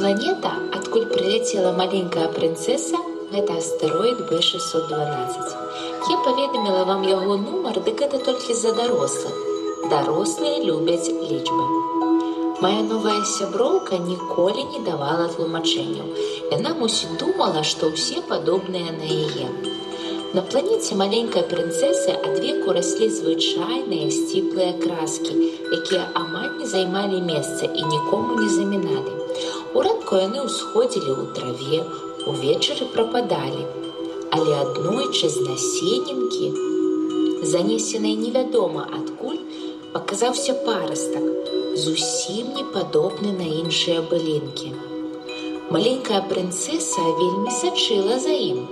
Планета, адкуль прилетела маленькая прынцэса, гэта астэроід B612. Я паведаміла вам яго нумар, дык гэта толькі за дарослых. Дарослыя любяць лічбы. Моя новая сяброўка ніколі не давала тлумачэнняў. Яна, мусіць, думала, што ўсе падобныя на яе. На планеце маленькай прынцэсы адвеку раслі звычайныя сціплыя краскі, якія амаль не займалі месца і нікому не заміналі. Уранку яны ўсходзілі ў траве, увечары прападалі. Але аднойчы з насенінкі, занесенай невядома адкуль, паказаўся парастак, зусім не падобны на іншыя былінкі. Маленькая прынцэса вельмі сачыла за ім,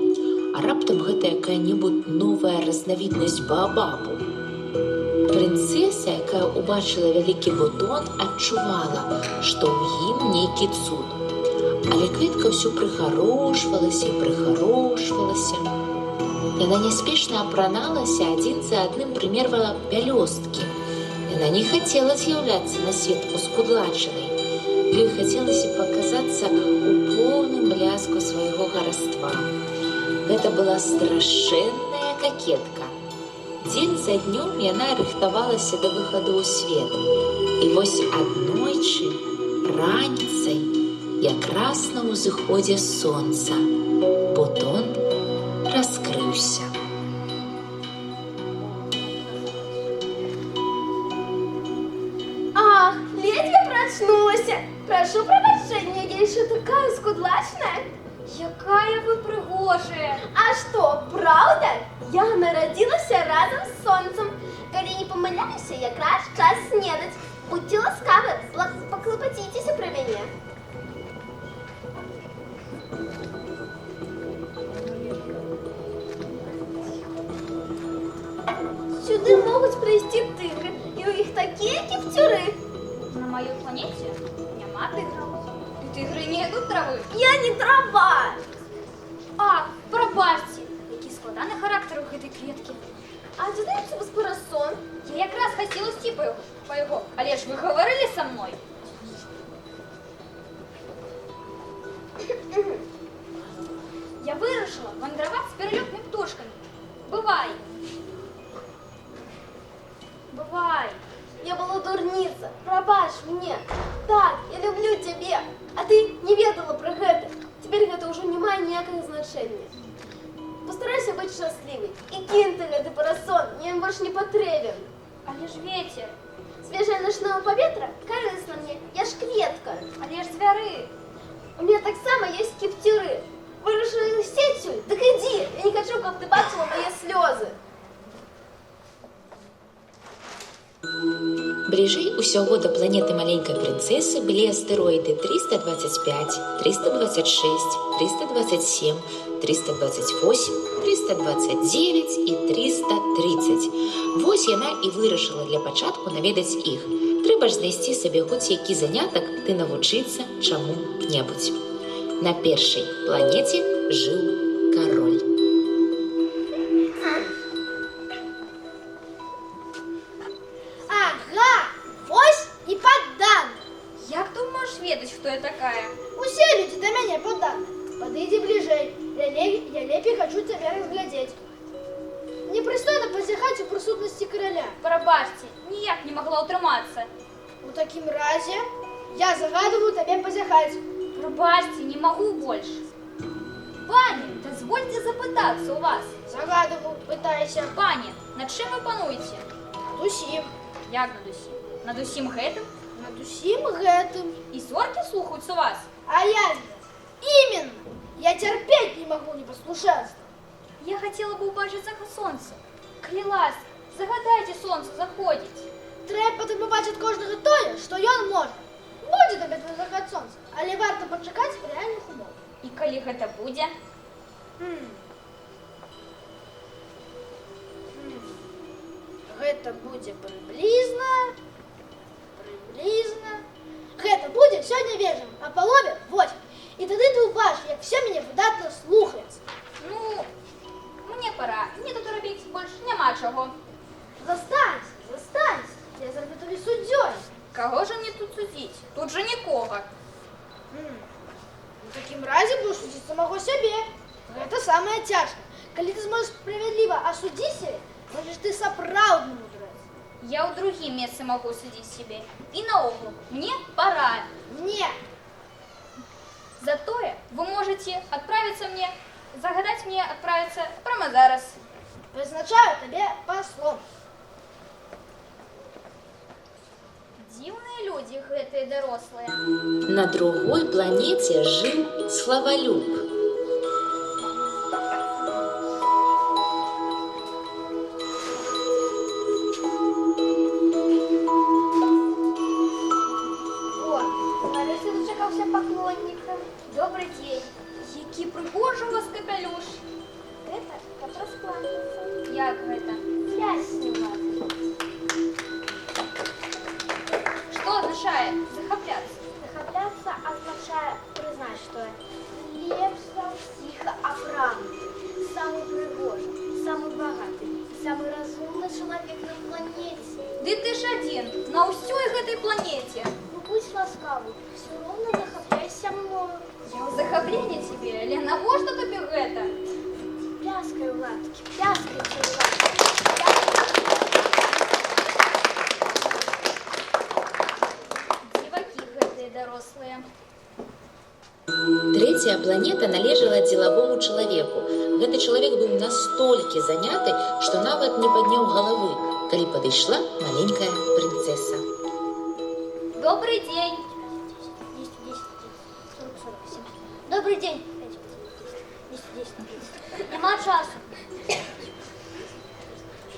а раптам гэта якая-небудзь новая разнавіднасць баабабу. Прынцэса, якая ўбачыла вялікі бутон, адчувала, што ў ім нейкі цуд. Але кветка ўсё прыхарошвалася і прыхарошвалася. Яна няспешна апраналася, адзін за адным прымервала пялёсткі. Яна не хацела з'яўляцца на свет ускудлачанай. Ёй хацелася паказацца ў поўным бляску свайго хараства. Гэта была страшэнная какетка. Дзень за днём яна рыхтавалася да выхаду ў свет. І вось аднойчы, раніцай, якраз на ўзыходзе сонца, бутон раскрыўся. Ах, ледве проснулася. Прошу прощения, я еще такая скудлачная. Якая вы прыгожая! А что, правда? Я народилася разом с сонцем. Коли не помиляюся, якраз час снедать. Будьте ласкавы, поклопотіться про мене. Сюди можуть прийти тигри, і у них такі кіптюри. На моей планете нема тигров. И тигры не едут травы. Я не трава. А, пробачте, який складаний характер у гэтай кветки. А чи знаєте без парасон? Я якраз хотела идти по его. Але ж вы говорили со мной. Я вирішила мандрувати з перельотними птушками. Бывай. Бывай. Я была дурница, пробачь мне. Так, я люблю тебя, а ты не ведала про гэта. Теперь гэта уже не мае ніякага значення. Постарайся быць счастливой и кинь ты гэты парасон, мне он больше не потребен. Але ж ветер. Свежее ночное поветра корыстно мне, я ж кветка. Але ж звяры. У меня так само есть кіптюры. Вырашила сетью, так иди, я не хочу, каб ты бачила мои слезы. Бліжэй усяго да планеты маленькай прынцэсы былі астэроіды 325, 326, 327, 328, 329 і 330. Вось яна і вырашыла для пачатку наведаць іх. Трэба ж знайсці сабе хоць які занятак ды навучыцца чаму-небудзь. На першай планеце жыў кароль. Кто я такая? Усе люди до меня поданы. Подойди ближей. Я лепей хочу тебя разглядеть. Непристойно позіхать у присутності короля. Пробачьте, ніяк не могла утриматися. У таким разе я загадываю тебе позіхать. Пробачьте, не могу больше. Пані, дозвольте запитатися у вас. Загадываю, пытайся. Пані, над чим ви пануєте? Над усім. Як над усім? Над усім гэтым? Над усім гэтым. І зорки слухаються вас? А я именно. Я терпеть не могу непослушанства. Я хотела бы убачить заход сонця. Коли ласка, загадайте сонце заходить. Треба тобі бачити кожного тоє, що ён може. Буде тобі твій заход сонця, але варто почекати в реальних умовах. І коли гэта буде? Гэта будзе приблизно. Гэта будзе сёння вечарам, а палове 8. І тады ты ўбачыш, як все мяне выдатна слухаецца. Ну, мне пора. Мне тут робіць больш няма чого. Застанься. Я зроблю тобі суддёй. Кого же мне тут судить? Тут же никого. У такім разі будеш судзіць самого сябе. Гэта самае цяжкае. Калі ты зможаш справядліва асудзіць сябе, значыць ты сапраўдны мудрэц. Я ў другім месцы могу судить себе. И наогул, мне пора. Не, Затое вы можете загадать мне отправиться прямо зараз. прызначаю табе паслом. Дзіўныя людзі гэтыя дарослыя. На другой планете жил Славолюб. О, нарешті дочекався поклонника. Добрый день. Які пригожий у вас капелюш. Это как раскланяться. Як гэта? Связь снимать. Что означает захопляться? Захопляться означает признать, что лепш за всіх апраўдны, самый пригожий, самый богатый, самый разумный человек на планете. Ды ты ж один на ўсёй гэтай планете. Ну будь ласкавы, все равно захопляйся мною. Я ў захапленне тебе, але навошта табе гэта? Пляскай, ладки, пляскай, чувак. Дзівакі гэтыя дарослыя. Третья планета належала деловому человеку. Гэты чалавек быў настолькі заняты, што нават не падняў галавы, калі падышла маленькая прынцэса. Добрый день. 10, 10, 40, 47. Добрый день. 10, 10, 10. Нема часу.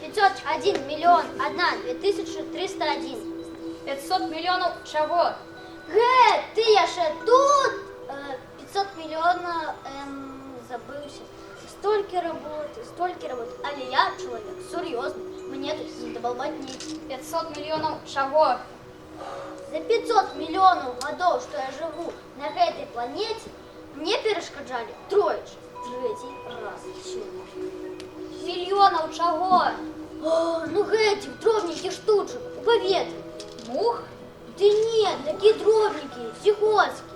501 миллион 1 2301. 500 миллионов чего? Гэ, ты яшчэ тут? 500 миллионов, забыўся. Столькі работы. Але я чоловік сур'ёзны. Мне тут задабалбаць не. 500 миллионов чего? За 500 миллионов гадоў, што я жыву на гэтай планеце, мне перашкаджалі троечы. Трэці раз сёння. Миллионов чего? О, ну гэтых дробненькіх штучак у паветры. Мух? Ды нет, такія дробненькія, сігоцкія.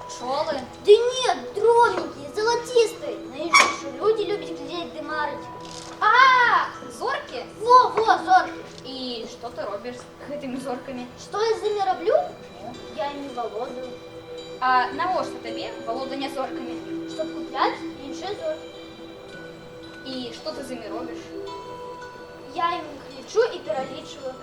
Пчелы? Ды нет, дробненькие, золотистые. Знаешь, что люди любят глядеть дымарить. Зорки? Во, зорки. И что ты робишь с этими зорками? Что я с ними роблю? Я ими володаю. А навошта табе володання зорками? Чтоб куплять іншыя зорки. И что ты з ими робишь? Я им их лечу и переличиваю.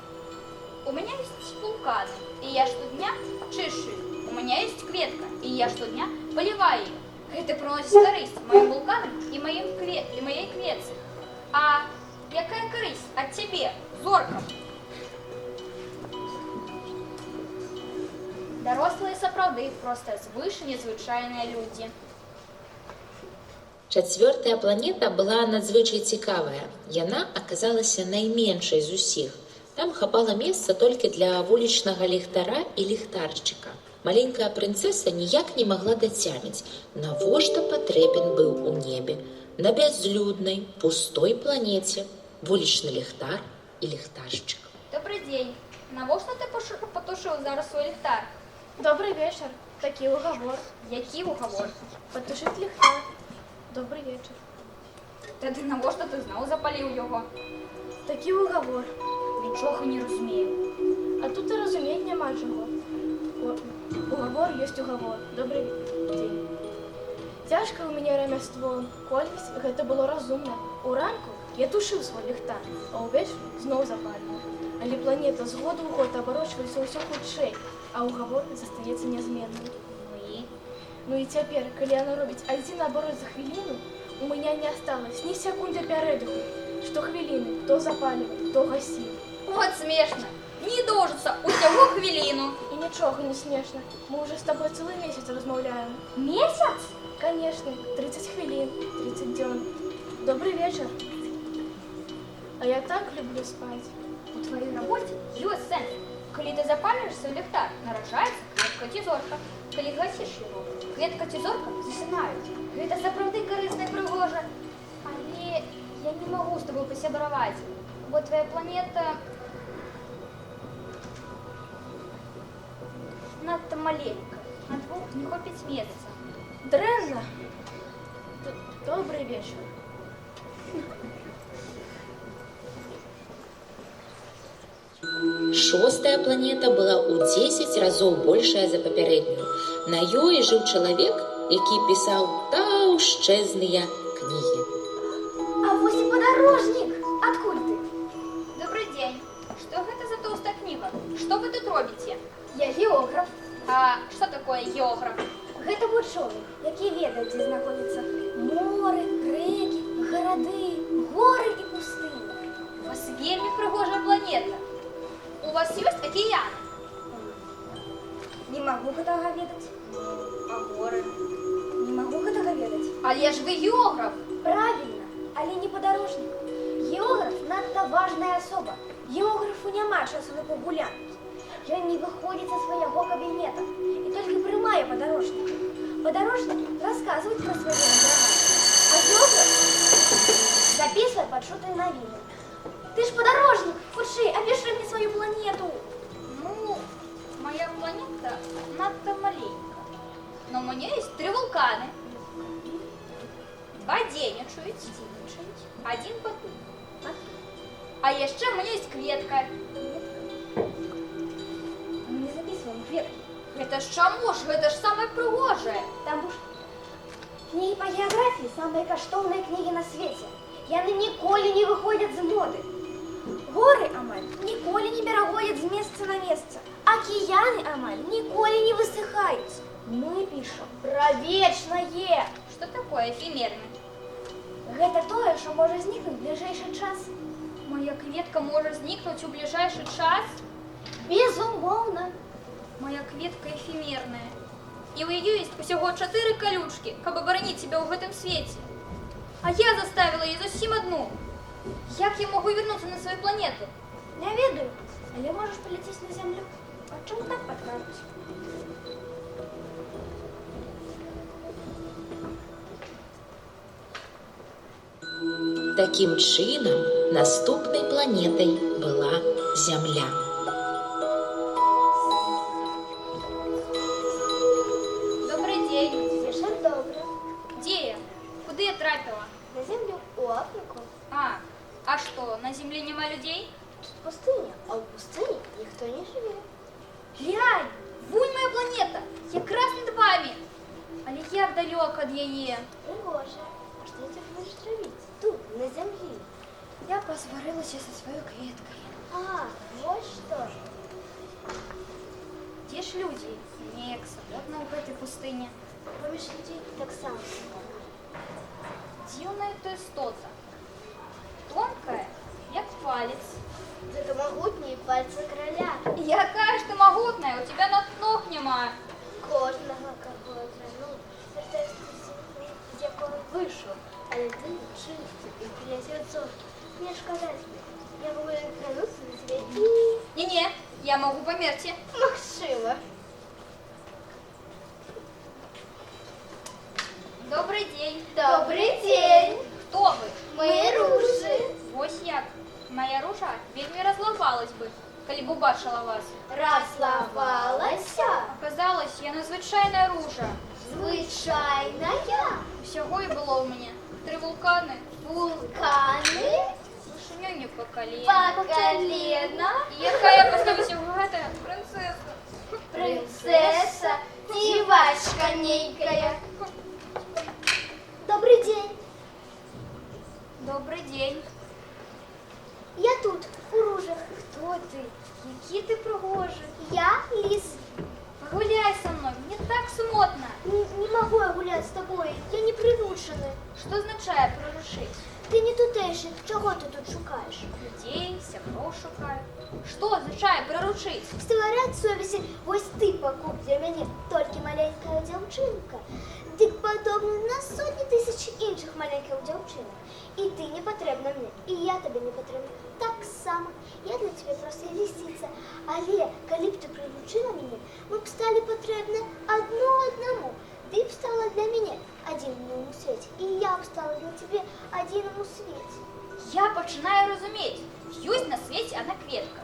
У меня есть вулканы, и я штодня чищу их. У меня есть кветка, и я штодня поливаю ее. Это приносит користь моим вулканам и моей кветці. А якая користь от тебе, зоркам? Дорослые сапраўды просто звыш незвычайныя людзі. Чацвёртая планета была надзвычай цікавая. Яна аказалася найменшай з усіх. Там хапала месца толькі для вулічнага ліхтара і ліхтарчыка. Маленькая прынцэса ніяк не магла дацяміць, навошта патрэбен быў у небе на бязлюднай, пустой планеце вулічны ліхтар і ліхтарчык. Добрый день. Навошта ты потушыў зараз свой ліхтар? Добрый вечер. Такий уговор. Які уговор? Потушить ліхтар. Добрый вечер. Тады навошта ты зноў запаліў його? Такий уговор. Нічога не разумею. А тут і розуміти нема чого. Уговор есть уговор. Добрый день. Тяжко у меня ремество. Колись гэта было разумна. Уранку я тушыў свой ліхтар, а ўвечары зноў запаліў. Але планета з году ў год абарочваецца ўсё хутчэй, а уговор застаецца нязменным. Ну і цяпер, калі яна робіць адзін аборот за хвіліну, у меня не осталось ні секунды пярэдыху, што хвіліны то запаліваў, то гасіў. Вот смешно. Не дожиться усяго хвіліну. І нічога не смешна. Мы уже с тобой целый месяц размаўляем. Месяц? Конечно, 30 хвилин, 30 дзён. Добрый вечер. А я так люблю спать. У твоей работе ёсць сэнс. Калі ты запаліш свой ліхтар, нараджаецца кветка ці зорка. Калі гасіш яго, кветка ці зорка засынаюць. Гэта сапраўды карысна і прыгожа. Але я не магу з тобой пасябраваць, бо твоя планета надта маленькая. На двух не хопіць месца. Дрэнно. Добрый вечер. Шостая планета была ў 10 разоў большая за папярэднюю. На ёй жыў чалавек, які пісаў таўшчэзныя кнігі. А вось и подорожник. Откуль ты? Добрый день. Что это за толстая книга? Что вы тут робите? Я географ. А что такое географ? Гэта вучоны, які ведаюць, дзе знаходзяцца моры, рэкі, гарады, горы і пустыні. У вас вельми пригожая планета. У вас есть океан? Не магу гэтага ведаць. А горы? Не магу гэтага ведаць. Але ж вы географ. Правильно, але не падарожнік. Географ надта важная асоба. Географу няма часу на пагулянкі. Ён не выходзіць са свайго кабінета і толькі прымае падарожніка. Падарожнік расказваюць пра свае награматы, а географ запісвае пачутыя навіны. Ты ж падарожнік, хутчэй, апішы мне сваю планету. Ну, моя планета надто маленькая. Но у меня есть 3 вулканы. 2 дзейнічаюць, один потух. А яшчэ у меня есть кветка. Мы не записываем кветкі. Гэта ж чаму ж? Гэта ж самае прыгожае. Таму ж кнігі па геаграфіі самыя каштоўныя кнігі на свеце. Яны ніколі не выходзяць з моды. Горы амаль ніколі не пераходзяць з месца на месца. Акіяны амаль ніколі не высыхаюць. Мы пішам пра вечнае. Что такое эфемерное? Гэта тое, што можа знікнуць бліжэйшы час. Моя кветка может зникнуть у ближайший час. Безумоўна. Моя кветка эфемерная. И у ее есть всего 4 колючки, как оборонить себя в этом свете. А я заставила ее зовсім одну. Як я могу вернуться на свою планету? Не ведаю, але можаш паляцець на зямлю. А чаму так падкажуць? Такім чынам, наступнай планетай была Зямля. Добрый день. Цішак добра. Где я? Куда я трапила? На землю у Африку. А что, на Земле нема людей? Тут пустыня, а у пустыні ніхто не живе. Глянь, вунь моя планета, якраз над вами. Але як далеко від яє. Пригоже. А що ти будеш робити? Тут, на землі. Я посварилася зі своєю квіткою. А, вот что. Ті ж люди, мені як самотно в этой пустині. Поміж людей так само. Дивная эта истота. Тонкая, як палец. Зато могутні пальці короля. Яка ж ти могутная, у тебя ног нема. Кожного, кого отвернуть, звертається до землі, з якого вийшов. Але ти чистий і приятель зорки. Мне ж казати, я могу вернуться на тебе і... Не-не, я могу померти. Максима. Добрый день. Добрый день. Хто ви? Ми ружи. Ось як. Моя ружа вельми розлапалась би, коли б убачила вас. Розлавалася. Оказалось, я надзвичайна ружа. Звичайна. Всього і було у мене 3 вулкани, Вулкани. лишеньоні по коліна. По колено. І яка я поставлюся багата принцеса. Принцесса. Девочка нейкая. Добрый день. Добрий день. Я тут, у ружах. Хто ти? Який ти пригожий. Я лис. Погуляй со мною, мені так самотно. Не могу я гулять с тобой. Я не приучена. Що означає прирушить? Ти не тутешник. Чого ти тут шукаєш? Людей, сябров шукаю. Що означає приручить? Створять совісті, ось ти покуп для мене тільки маленька дівчинка. Дик подобно на сотні тисяч інших маленьких дівчинок. І ти не потрібна мені, і я тобі не потрібна. Так само, я для тебе просто лисиця. Але коли б ти приручила мене, ми б стали потрібні одному. Ти б стала для мене одному у світі, і я б стала для тебе одному у світі. Я починаю розуміти. Юсь на світі одна кветка.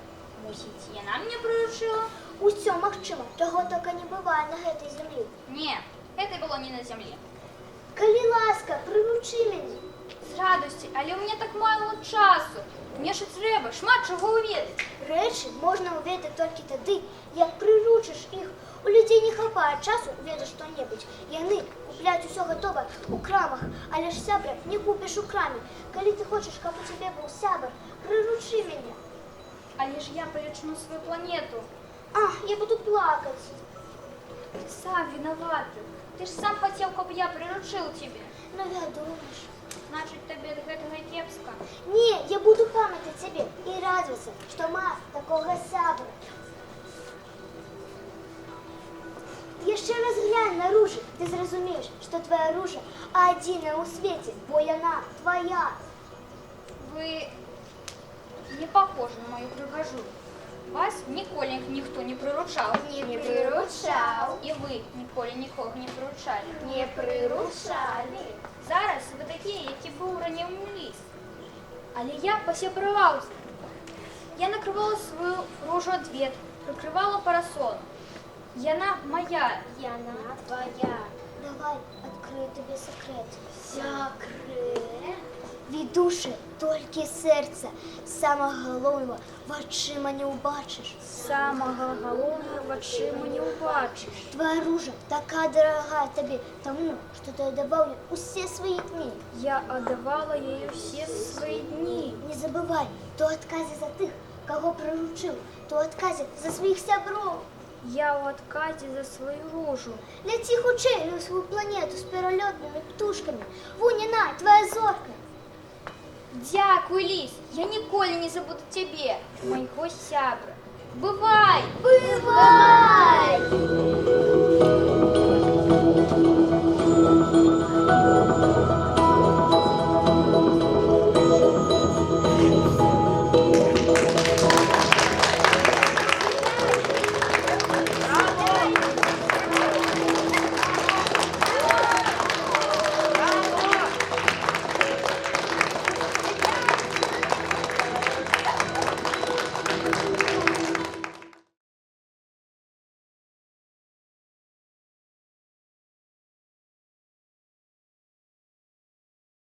Мусить, яна мене приручила? Усьо магчыма, чаго тільки не буває на гэтай землі. Не, Это было не на земле. Коли ласка, приручи мене. З радості, але у мене так мало часу. Мені ж треба шмат чого увідати. Речі можна увидати тільки тоді, як приручиш їх. У людей не хапає часу увидати що-небудь. Яны купляють усе готове у крамах, але ж сябра не купиш у крамі. Коли ти хочеш, щоб у тебе був сябр, приручи мене. Але ж я перечну свою планету. Я буду плакать. Ты сам виноватый. Ты ж сам хотел, чтобы я приручил тебя. Ну, вядомаш. Значит, тебе до этого кепска. Не, я буду пам'ятати тебе і радуватися, що мав такого сябра. Ще раз глянь на ружу, ти зрозумієш, що твоя ружа одна у світі, бо вона твоя. Вы не похожи на мою прихожу. Вас ніколи ніхто не приручав. Не приручав. І ви ніколи нікого не приручали. Не приручали. Зараз ви такі, які був раніше ліс. Але я посябрувався. Я накривала свою ружу ответ, прикривала парасон. Яна моя. Яна твоя. Давай, відкрию тобі секрет. Секрет? Від душі тільки серце. Самого головного в очима не убачиш. Самого головного в очима не убачиш. Твоя ружа така дорога тобі, тому що ти отдавав їй усі свої дні. Я отдавала їй всі свої дні. Не забувай, то відказі за тих, кого приручив, то відказі за своїх сябров. Я у отказі за свою ружу. Лети хучей на свою планету з перельотними птушками. Вуніна, твоя зорка. Дякую, ліс. Я ніколи не забуду тебе, моєго сябра. Бувай! Бывай!